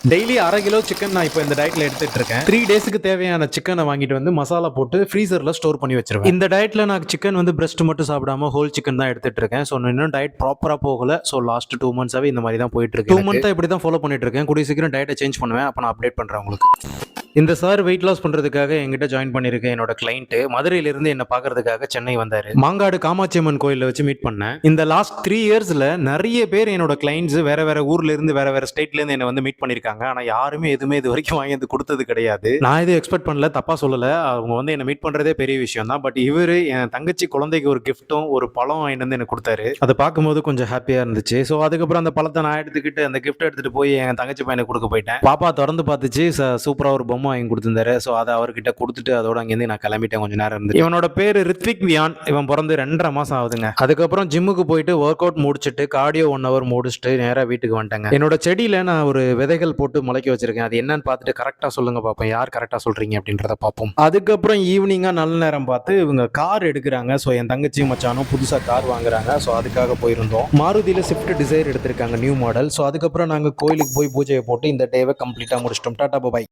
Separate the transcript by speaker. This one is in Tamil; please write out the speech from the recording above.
Speaker 1: டெய்லி 1/2 கிலோ சிக்கன் நான் இப்போ இந்த டயட்ல எடுத்துட்டு இருக்கேன். 3 டேஸ்க்கு தேவையான சிக்கனை வாங்கிட்டு வந்து மசாலா போட்டு ஃப்ரீசர்ல ஸ்டோர் பண்ணி வச்சிருவேன். இந்த டயட்ல நான் சிக்கன் வந்து பிரஸ்ட் மட்டும் சாப்பிடாம ஹோல் சிக்கன் தான் எடுத்துட்டு இருக்கேன். ஸோ இன்னும் டயட் ப்ராப்பரா போகல. ஸோ லாஸ்ட் 2 மந்த்ஸாவே இந்த மாதிரி தான் போயிட்டு இருக்கு. 2 மந்த்தா இப்படி தான் ஃபாலோ பண்ணிட்டு இருக்கேன். கூடிய சீக்கிரம் டயட்டை சேஞ்ச் பண்ணுவேன். அப்போ நான் அப்டேட் பண்றேன் உங்களுக்கு. இந்த சார் வெயிட் லாஸ் பண்றதுக்காக என்கிட்ட ஜாயின் பண்ணிருக்க என்னோட கிளைண்ட் மதுரையிலிருந்து என்ன பாக்குறதுக்காக சென்னை வந்தாரு. மாங்காடு காமாட்சி அம்மன் கோயில வச்சு மீட் பண்ணேன். இந்த லாஸ்ட் 3 இயர்ஸ்ல நிறைய பேர் என்னோட கிளைண்ட்ஸ் வேற வேற ஊர்ல இருந்து வேற வேற ஸ்டேட்ல இருந்து என்ன வந்து மீட் பண்ணிருக்காங்க. ஆனா யாருமே எதுவுமே இது வரைக்கும் வாங்கி வந்து கொடுத்தது கிடையாது. நான் எதுவும் எக்ஸ்பெக்ட் பண்ணல, தப்பா சொல்லல. அவங்க வந்து என்ன மீட் பண்றதே பெரிய விஷயம் தான். பட் இவரு என் தங்கச்சி குழந்தைக்கு ஒரு கிஃப்ட்டும் ஒரு பழம் வாங்கிட்டு வந்து எனக்கு கொடுத்தாரு. அதை பார்க்கும்போது கொஞ்சம் ஹாப்பியா இருந்துச்சு. ஸோ அதுக்கப்புறம் அந்த பழத்தை நான் எடுத்துக்கிட்டு அந்த கிஃப்ட் எடுத்துட்டு போய் என் தங்கச்சி பையனுக்கு கொடுக்க போயிட்டேன். பாப்பா திறந்து பார்த்துச்சு. சூப்பரா ஒரு பொம்மை வாங்கி கொடுத்திருந்தாரு. ஸோ அதை அவர்கிட்ட கொடுத்துட்டு அதோட அங்கேருந்து நான் கிளம்பிட்டேன். கொஞ்சம் நேரம் இருந்து. இவனோட பேரு ரித்விக் வியான். இவன் பிறந்து 2.5 மாசம் ஆகுதுங்க. அதுக்கப்புறம் ஜிம்முக்கு போயிட்டு ஒர்க் அவுட் முடிச்சுட்டு கார்டியோ 1 ஹவர் முடிச்சுட்டு நேரா வீட்டுக்கு வந்துட்டேங்க. என்னோட செடியில நான் ஒரு விதைகள் போட்டு முளைக்க வச்சிருக்கேன். அது என்னன்னு பார்த்துட்டு கரெக்டா சொல்லுங்க பார்ப்போம். யார் கரெக்டா சொல்றீங்க அப்படின்றத பார்ப்போம். அதுக்கப்புறம் ஈவினிங்கா நல்ல நேரம் பார்த்து இவங்க கார் எடுக்கிறாங்க. ஸோ என் தங்கச்சி மச்சானும் புதுசா கார் வாங்குறாங்க. ஸோ அதுக்காக போயிருந்தோம். மாருதியில ஸ்விஃப்ட் டிசைர் எடுத்திருக்காங்க நியூ மாடல். ஸோ அதுக்கப்புறம் நாங்கள் கோயிலுக்கு போய் பூஜையை போட்டு இந்த டேவை கம்ப்ளீட்டா முடிச்சிட்டோம். டாடா பாய்.